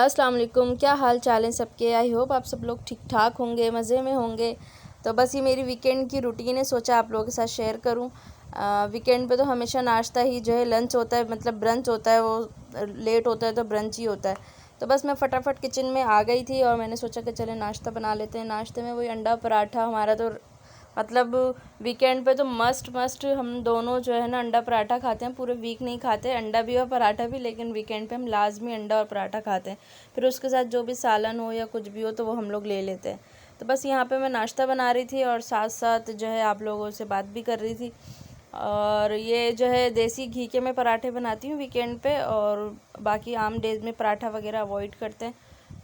अस्सलाम वालेकुम। क्या हाल चाल है सबके। आई होप आप सब लोग ठीक ठाक होंगे, मज़े में होंगे। तो बस ये मेरी वीकेंड की रूटीन है, सोचा आप लोगों के साथ शेयर करूं। वीकेंड पे तो हमेशा नाश्ता ही जो है लंच होता है, मतलब ब्रंच होता है, वो लेट होता है तो ब्रंच ही होता है। तो बस मैं फटाफट किचन में आ गई थी और मैंने सोचा कि चले नाश्ता बना लेते हैं। नाश्ते में वही अंडा पराठा, हमारा तो मतलब वीकेंड पे तो मस्ट मस्ट हम दोनों जो है ना अंडा पराठा खाते हैं। पूरे वीक नहीं खाते अंडा भी और पराठा भी, लेकिन वीकेंड पे हम लाजमी अंडा और पराठा खाते हैं। फिर उसके साथ जो भी सालन हो या कुछ भी हो तो वो हम लोग ले लेते हैं। तो बस यहाँ पे मैं नाश्ता बना रही थी और साथ साथ जो है आप लोगों से बात भी कर रही थी। और ये जो है देसी घी के मैं पराठे बनाती हूँ वीकेंड पे, और बाकी आम डेज़ में पराठा वगैरह अवॉइड करते हैं,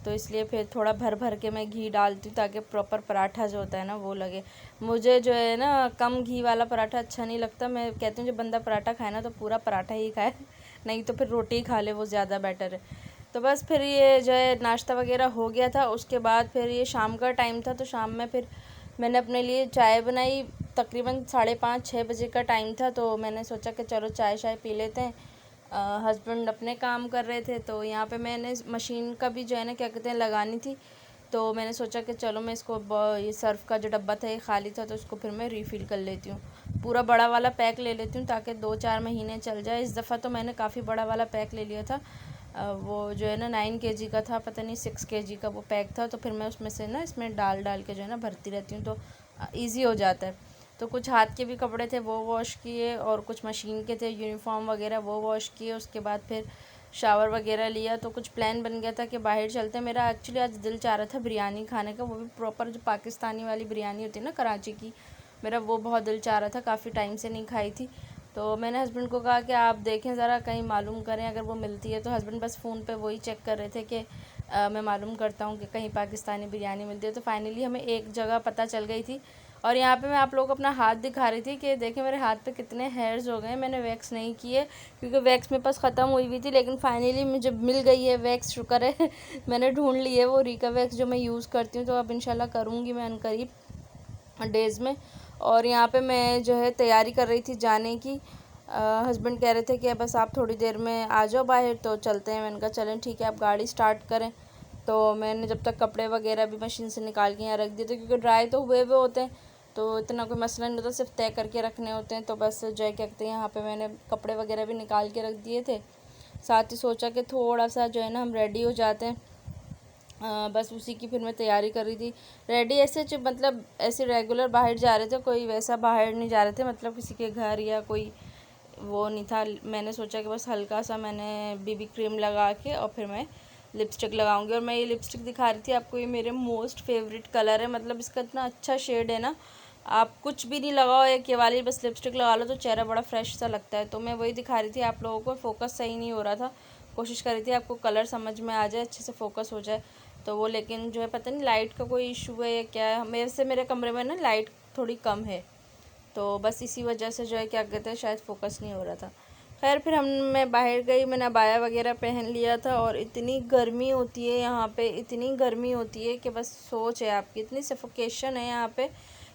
तो इसलिए फिर थोड़ा भर भर के मैं घी डालती हूँ ताकि प्रॉपर पराठा जो होता है ना वो लगे। मुझे जो है ना कम घी वाला पराठा अच्छा नहीं लगता। मैं कहती हूँ जब बंदा पराठा खाए ना तो पूरा पराठा ही खाए, नहीं तो फिर रोटी ही खा ले, वो ज़्यादा बेटर है। तो बस फिर ये जो है नाश्ता वगैरह हो गया था। उसके बाद फिर ये शाम का टाइम था, तो शाम में फिर मैंने अपने लिए चाय बनाई। तकरीबन 5:30-6 बजे का टाइम था, तो मैंने सोचा कि चलो चाय शाय पी लेते हैं। हस्बैंड अपने काम कर रहे थे, तो यहाँ पे मैंने मशीन का भी जो है ना क्या कहते हैं लगानी थी। तो मैंने सोचा कि चलो मैं इसको ये सर्फ़ का जो डब्बा था ये खाली था, तो इसको फिर मैं रीफ़िल कर लेती हूँ। पूरा बड़ा वाला पैक ले लेती हूँ ताकि 2-4 महीने चल जाए। इस दफ़ा तो मैंने काफ़ी बड़ा वाला पैक ले लिया था। वो जो है ना 9 केजी का था, पता नहीं 6 केजी का वो पैक था। तो फिर मैं उसमें से ना इसमें डाल डाल के जो है ना भरती रहती हूँ, तो ईज़ी हो जाता है। तो कुछ हाथ के भी कपड़े थे वो वॉश किए, और कुछ मशीन के थे यूनिफ़ॉर्म वगैरह वो वॉश किए। उसके बाद फिर शावर वगैरह लिया, तो कुछ प्लान बन गया था कि बाहर चलते हैं। मेरा एक्चुअली आज दिल चाह रहा था बिरयानी खाने का, वो भी प्रॉपर जो पाकिस्तानी वाली बिरयानी होती है ना कराची की। मेरा वो बहुत दिल चाह रहा था, काफ़ी टाइम से नहीं खाई थी। तो मैंने हस्बैंड को कहा कि आप देखें ज़रा, कहीं मालूम करें अगर वो मिलती है। तो हस्बैंड बस फ़ोन पे वही चेक कर रहे थे कि मैं मालूम करता हूँ कि कहीं पाकिस्तानी बिरयानी मिलती है। तो फाइनली हमें एक जगह पता चल गई थी। और यहाँ पे मैं आप लोगों को अपना हाथ दिखा रही थी कि देखें मेरे हाथ पे कितने हेयर्स हो गए हैं। मैंने वैक्स नहीं किए क्योंकि वैक्स मेरे पास ख़त्म हुई थी, लेकिन फाइनली मुझे मिल गई है वैक्स, शुक्र है। मैंने ढूंढ ली है वो रीका वैक्स जो मैं यूज़ करती हूँ। तो अब इंशाल्लाह करूँगी मैं अनकरीब डेज़ में। और यहाँ पे मैं जो है तैयारी कर रही थी जाने की। हस्बैंड कह रहे थे कि बस आप थोड़ी देर में आ जाओ बाहर, तो चलते हैं। मैंने कहा चलें ठीक है, आप गाड़ी स्टार्ट करें। तो मैंने जब तक कपड़े वगैरह भी मशीन से निकाल के यहाँ रख दिए थे, क्योंकि ड्राई तो हुए हुए होते हैं, तो इतना कोई मसला नहीं होता, सिर्फ तय करके रखने होते हैं। तो बस जो है क्या कहते हैं यहाँ पे मैंने कपड़े वगैरह भी निकाल के रख दिए थे। साथ ही सोचा कि थोड़ा सा जो है ना हम रेडी हो जाते हैं। बस उसी की फिर मैं तैयारी कर रही थी। रेडी ऐसे मतलब ऐसे रेगुलर बाहर जा रहे थे, कोई वैसा बाहर नहीं जा रहे थे, मतलब किसी के घर या कोई वो नहीं था। मैंने सोचा कि बस हल्का सा मैंने बीबी क्रीम लगा के और फिर मैं लिपस्टिक लगाऊंगी। और मैं ये लिपस्टिक दिखा रही थी आपको, ये मेरे मोस्ट फेवरेट कलर है। मतलब इसका इतना अच्छा शेड है ना, आप कुछ भी नहीं लगाओ, एक ये वाली बस लिपस्टिक लगा लो तो चेहरा बड़ा फ्रेश सा लगता है। तो मैं वही दिखा रही थी आप लोगों को। फोकस सही नहीं हो रहा था, कोशिश कर रही थी आपको कलर समझ में आ जाए, अच्छे से फोकस हो जाए। तो वो लेकिन जो है पता नहीं लाइट का कोई इशू है या क्या है, मेरे कमरे में ना लाइट थोड़ी कम है, तो बस इसी वजह से जो है क्या कहते हैं शायद फ़ोकस नहीं हो रहा था। खैर फिर मैं बाहर गई, मैंने अबाया वगैरह पहन लिया था। और इतनी गर्मी होती है यहाँ पे, इतनी गर्मी होती है कि बस सोच है आपकी, इतनी सफोकेशन है यहाँ पे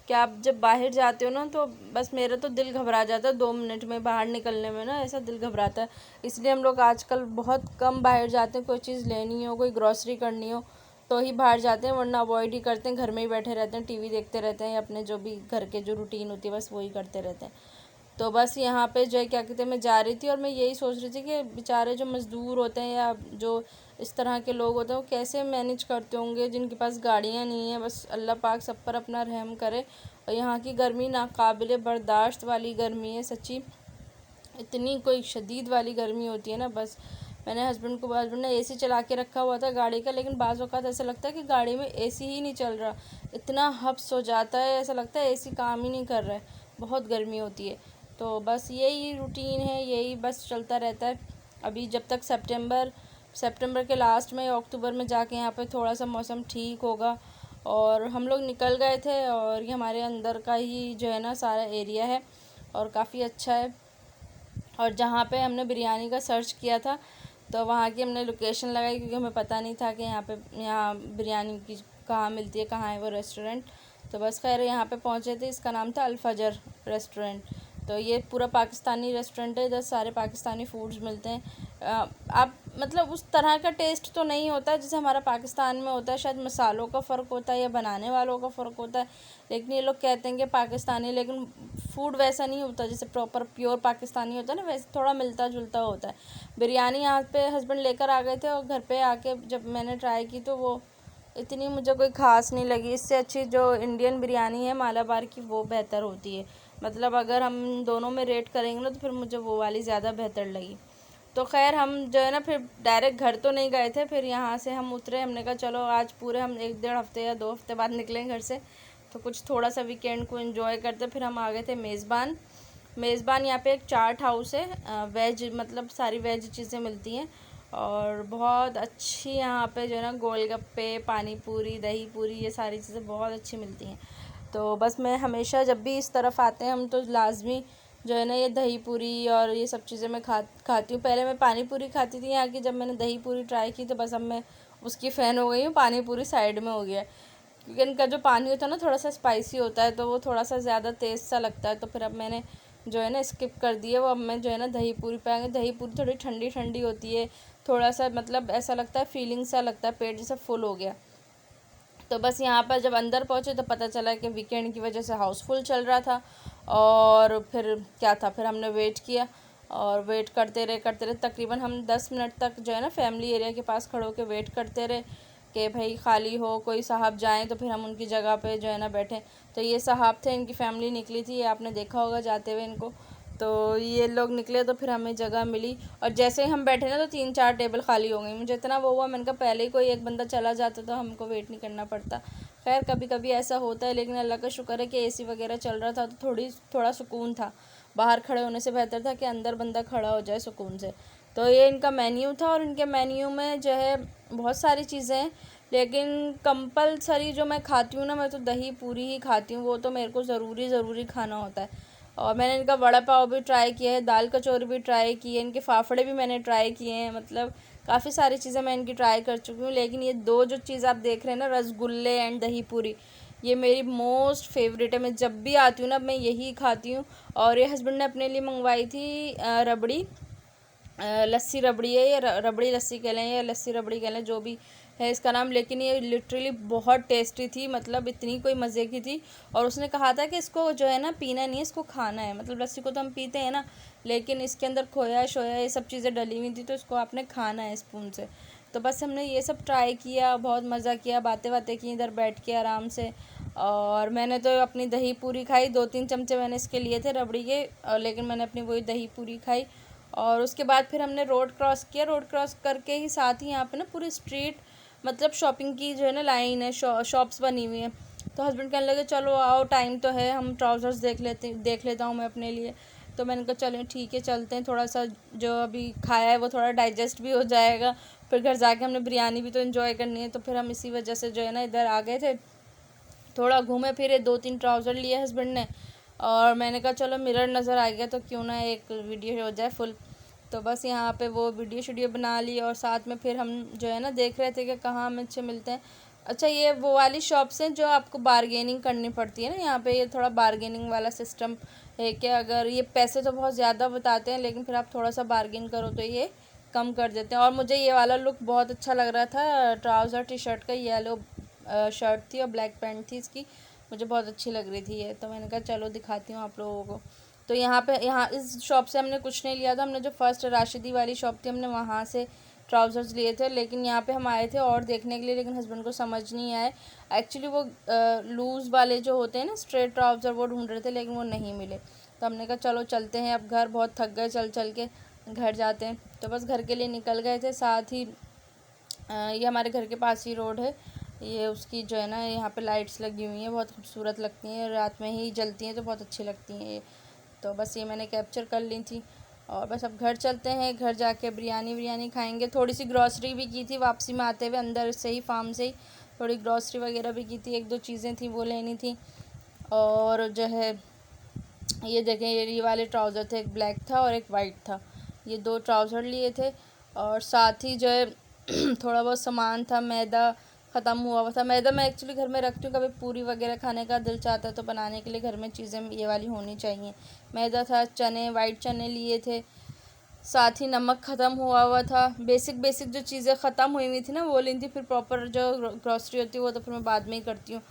कि आप जब बाहर जाते हो ना तो बस मेरा तो दिल घबरा जाता है 2 मिनट में बाहर निकलने में ना, ऐसा दिल घबराता है। इसलिए हम लोग आजकल बहुत कम बाहर जाते हैं। कोई चीज़ लेनी हो, कोई ग्रॉसरी करनी हो तो ही बाहर जाते हैं, वरना अवॉइड ही करते हैं। घर में ही बैठे रहते हैं, टीवी देखते रहते हैं, या अपने जो भी घर के जो रूटीन होती है बस वही करते रहते हैं। तो बस यहाँ पे जो है क्या कहते हैं मैं जा रही थी, और मैं यही सोच रही थी कि बेचारे जो मज़दूर होते हैं या जो इस तरह के लोग होते हैं वो कैसे मैनेज करते होंगे, जिनके पास गाड़ियाँ नहीं हैं। बस अल्लाह पाक सब पर अपना रहम करे। और यहाँ की गर्मी नाकाबिले बर्दाश्त वाली गर्मी है सच्ची, इतनी कोई शदीद वाली गर्मी होती है ना। बस मैंने हस्बैंड ने एसी चला के रखा हुआ था गाड़ी का, लेकिन बाज़ औक़ात ऐसा लगता है कि गाड़ी में एसी ही नहीं चल रहा, इतना हब्स हो जाता है, ऐसा लगता है एसी काम ही नहीं कर रहा है, बहुत गर्मी होती है। तो बस यही रूटीन है, यही बस चलता रहता है। अभी जब तक सितंबर के लास्ट में या अक्टूबर में जाके यहाँ पे थोड़ा सा मौसम ठीक होगा। और हम लोग निकल गए थे, और ये हमारे अंदर का ही जो है ना सारा एरिया है और काफ़ी अच्छा है। और जहाँ पे हमने बिरयानी का सर्च किया था तो वहाँ की हमने लोकेशन लगाई, क्योंकि हमें पता नहीं था कि यहाँ बिरयानी की कहाँ मिलती है, कहाँ है वो रेस्टोरेंट। तो बस खैर यहाँ पे पहुँचे थे, इसका नाम था अल-फजर रेस्टोरेंट। तो ये पूरा पाकिस्तानी रेस्टोरेंट है, इधर सारे पाकिस्तानी फूड्स मिलते हैं। आप मतलब उस तरह का टेस्ट तो नहीं होता जैसे हमारा पाकिस्तान में होता है। शायद मसालों का फ़र्क होता है या बनाने वालों का फ़र्क होता है, लेकिन ये लोग कहते हैं कि पाकिस्तानी, लेकिन फूड वैसा नहीं होता जैसे प्रॉपर प्योर पाकिस्तानी होता है ना, वैसे थोड़ा मिलता जुलता होता है। बिरयानी यहाँ पे हस्बैंड लेकर आ गए थे और घर पे आके जब मैंने ट्राई की तो वो इतनी मुझे कोई ख़ास नहीं लगी। इससे अच्छी जो इंडियन बिरयानी है मालाबार की, वो बेहतर होती है। मतलब अगर हम दोनों में रेट करेंगे ना तो फिर मुझे वो वाली ज़्यादा बेहतर लगी। तो खैर हम जो है ना फिर डायरेक्ट घर तो नहीं गए थे, फिर यहाँ से हम उतरे। हमने कहा चलो आज पूरे हम 1-1.5 हफ्ते या 2 हफ्ते बाद निकलें घर से, तो कुछ थोड़ा सा वीकेंड को एंजॉय करते। फिर हम आ गए थे मेज़बान यहाँ पे एक चाट हाउस है, वेज मतलब सारी वेज चीज़ें मिलती हैं और बहुत अच्छी यहाँ पे जो है ना गोलगप्पे, पानी पूरी, दही पूरी, ये सारी चीज़ें बहुत अच्छी मिलती हैं। तो बस मैं हमेशा जब भी इस तरफ आते हैं हम तो लाजमी जो है ना ये दही पूरी और ये सब चीज़ें मैं खाती हूँ। पहले मैं पानी पूरी खाती थी यहाँ की, जब मैंने दही पूरी ट्राई की तो बस अब मैं उसकी फ़ैन हो गई हूँ। पानी पूरी साइड में हो गया, क्योंकि इनका जो पानी होता है ना थोड़ा सा स्पाइसी होता है, तो वो थोड़ा सा ज़्यादा तेज़ सा लगता है। तो फिर अब मैंने जो है ना स्किप कर दिया वो। अब मैं जो है ना दही पूरी पे आ गई। दही पूरी थोड़ी ठंडी ठंडी होती है, थोड़ा सा मतलब ऐसा लगता है फीलिंग सा लगता है, पेट जैसा फुल हो गया। तो बस यहाँ पर जब अंदर पहुँचे तो पता चला कि वीकेंड की वजह से हाउसफुल चल रहा था। और फिर क्या था, फिर हमने वेट किया और वेट करते रहे तकरीबन हम 10 मिनट तक जो है ना फैमिली एरिया के पास खड़े होकर वेट करते रहे कि भाई खाली हो, कोई साहब जाएं तो फिर हम उनकी जगह पे जो है ना बैठें। तो ये साहब थे, इनकी फ़ैमिली निकली थी, ये आपने देखा होगा जाते हुए इनको। तो ये लोग निकले तो फिर हमें जगह मिली और जैसे ही हम बैठे ना तो 3-4 टेबल खाली हो गई। मुझे इतना वो हुआ, मैंने कहा पहले ही कोई एक बंदा चला जाता तो हमको वेट नहीं करना पड़ता। खैर कभी कभी ऐसा होता है, लेकिन अल्लाह का शुक्र है कि एसी वगैरह चल रहा था तो थोड़ा सुकून था। बाहर खड़े होने से बेहतर था कि अंदर बंदा खड़ा हो जाए सुकून से। तो ये इनका मेन्यू था और इनके मेन्यू में जो है बहुत सारी चीज़ें हैं, लेकिन कंपलसरी जो मैं खाती हूँ ना, मैं तो दही पूरी ही खाती हूँ। वो तो मेरे को ज़रूरी खाना होता है। और मैंने इनका वड़ा पाव भी ट्राई किया है, दाल कचौरी भी ट्राई की है, इनके फाफड़े भी मैंने ट्राई किए हैं। मतलब काफ़ी सारी चीज़ें मैं इनकी ट्राई कर चुकी हूँ, लेकिन ये दो जो चीज़ आप देख रहे हैं ना, रसगुल्ले एंड दही पूरी, ये मेरी मोस्ट फेवरेट है। मैं जब भी आती हूँ ना मैं यही खाती हूँ। और ये हस्बैंड ने अपने लिए मंगवाई थी रबड़ी, लस्सी रबड़ी है, ये रबड़ी लस्सी कह लें या लस्सी रबड़ी कह लें, जो भी है इसका नाम, लेकिन ये लिटरली बहुत टेस्टी थी। मतलब इतनी कोई मज़े की थी। और उसने कहा था कि इसको जो है ना पीना नहीं है, इसको खाना है। मतलब लस्सी को तो हम पीते हैं ना, लेकिन इसके अंदर खोया शोया ये सब चीज़ें डली हुई थी, तो इसको आपने खाना है स्पून से। तो बस हमने ये सब ट्राई किया, बहुत मज़ा किया, बातें बातें की इधर बैठ के आराम से। और मैंने तो अपनी दही पूरी खाई, 2-3 चमचे मैंने इसके लिए थे रबड़ी के, लेकिन मैंने अपनी वही दही पूरी खाई। और उसके बाद फिर हमने रोड क्रॉस किया। रोड क्रॉस करके ही साथ ही यहाँ पे ना पूरी स्ट्रीट मतलब शॉपिंग की जो है ना लाइन है, शॉप्स बनी हुई हैं। तो हस्बैंड कहने लगे चलो आओ, टाइम तो है, हम ट्राउज़र्स देख लेता हूँ मैं अपने लिए। तो मैंने कहा चलें ठीक है चलते हैं, थोड़ा सा जो अभी खाया है वो थोड़ा डाइजेस्ट भी हो जाएगा। फिर घर जाके हमने बिरयानी भी तो एंजॉय करनी है, तो फिर हम इसी वजह से जो है ना इधर आ गए थे। थोड़ा घूमे फिरे, 2-3 ट्राउज़र लिए हस्बैंड ने, और मैंने कहा चलो मिरर नज़र आ गया तो क्यों ना एक वीडियो हो जाए फुल। तो बस यहाँ पे वो वीडियो बना ली और साथ में फिर हम जो है ना देख रहे थे कि कहाँ हमें अच्छे मिलते हैं। अच्छा ये वो वाली शॉप्स हैं जो आपको बारगेनिंग करनी पड़ती है ना, यहाँ पे ये थोड़ा बारगेनिंग वाला सिस्टम है कि अगर ये पैसे तो बहुत ज़्यादा बताते हैं, लेकिन फिर आप थोड़ा सा बारगेन करो तो ये कम कर देते हैं। और मुझे ये वाला लुक बहुत अच्छा लग रहा था, ट्राउज़र टी शर्ट का, येलो शर्ट थी और ब्लैक पैंट थी इसकी, मुझे बहुत अच्छी लग रही थी ये। तो मैंने कहा चलो दिखाती हूँ आप लोगों को। तो यहाँ इस शॉप से हमने कुछ नहीं लिया था, हमने जो फर्स्ट राशिदी वाली शॉप थी हमने वहाँ से ट्राउज़र्स लिए थे। लेकिन यहाँ पे हम आए थे और देखने के लिए, लेकिन हस्बैंड को समझ नहीं आए। एक्चुअली वो लूज़ वाले जो होते हैं ना स्ट्रेट ट्राउज़र, वो ढूंढ रहे थे लेकिन वो नहीं मिले। तो हमने कहा चलो चलते हैं अब घर, बहुत थक गए चल चल के, घर जाते हैं। तो बस घर के लिए निकल गए थे। साथ ही ये हमारे घर के पास ही रोड है, ये उसकी जो है ना यहाँ पे लाइट्स लगी हुई हैं, बहुत खूबसूरत लगती हैं, रात में ही जलती हैं तो बहुत अच्छी लगती हैं ये। तो बस ये मैंने कैप्चर कर ली थी। और बस अब घर चलते हैं, घर जाके बिरयानी खाएंगे। थोड़ी सी ग्रॉसरी भी की थी वापसी में आते हुए, अंदर से ही फार्म से ही थोड़ी ग्रॉसरी वगैरह भी की थी, 1-2 चीज़ें थी वो लेनी थी। और जो है ये देखें, ये वाले ट्राउज़र थे, एक ब्लैक था और एक वाइट था, ये 2 ट्राउज़र लिए थे। और साथ ही जो है थोड़ा बहुत सामान था, मैदा ख़त्म हुआ था। मैदा मैं एक्चुअली घर में रखती हूँ, कभी पूरी वगैरह खाने का दिल चाहता है तो बनाने के लिए घर में चीज़ें ये वाली होनी चाहिए। मैदा था, चने, वाइट चने लिए थे, साथ ही नमक ख़त्म हुआ हुआ था। बेसिक बेसिक जो चीज़ें ख़त्म हुई हुई थी ना वो ली थी, फिर प्रॉपर जो ग्रॉसरी होती है वो तो फिर मैं बाद में ही करती हूँ।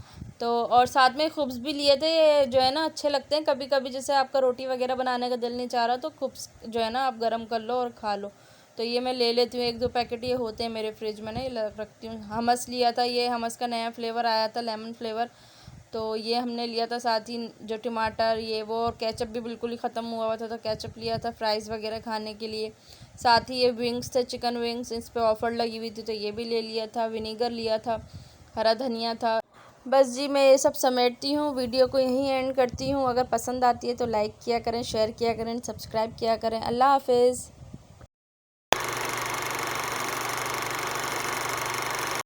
तो और साथ में खुब्स भी लिए थे, ये जो है ना अच्छे लगते हैं कभी कभी, जैसे आपका रोटी वगैरह बनाने का दिल नहीं चाह रहा तो खुब्स जो है ना आप गर्म कर लो और खा लो। तो ये मैं ले लेती हूँ, 1-2 पैकेट ये होते हैं मेरे फ्रिज में ना, ये रखती हूँ। हमस लिया था, ये हमस का नया फ्लेवर आया था, लेमन फ्लेवर, तो ये हमने लिया था। साथ ही जो टमाटर ये वो और केचप भी बिल्कुल ही ख़त्म हुआ हुआ था, तो केचप लिया था फ्राइज़ वगैरह खाने के लिए। साथ ही ये विंग्स थे, चिकन विंग्स, इस पे ऑफ़र लगी हुई थी तो ये भी ले लिया था। विनीगर लिया था, हरा धनिया था। बस जी मैं ये सब समेटती हूँ, वीडियो को यहीं एंड करती हूँ। अगर पसंद आती है तो लाइक किया करें, शेयर किया करें, सब्सक्राइब किया करें। अल्लाह हाफ़िज़।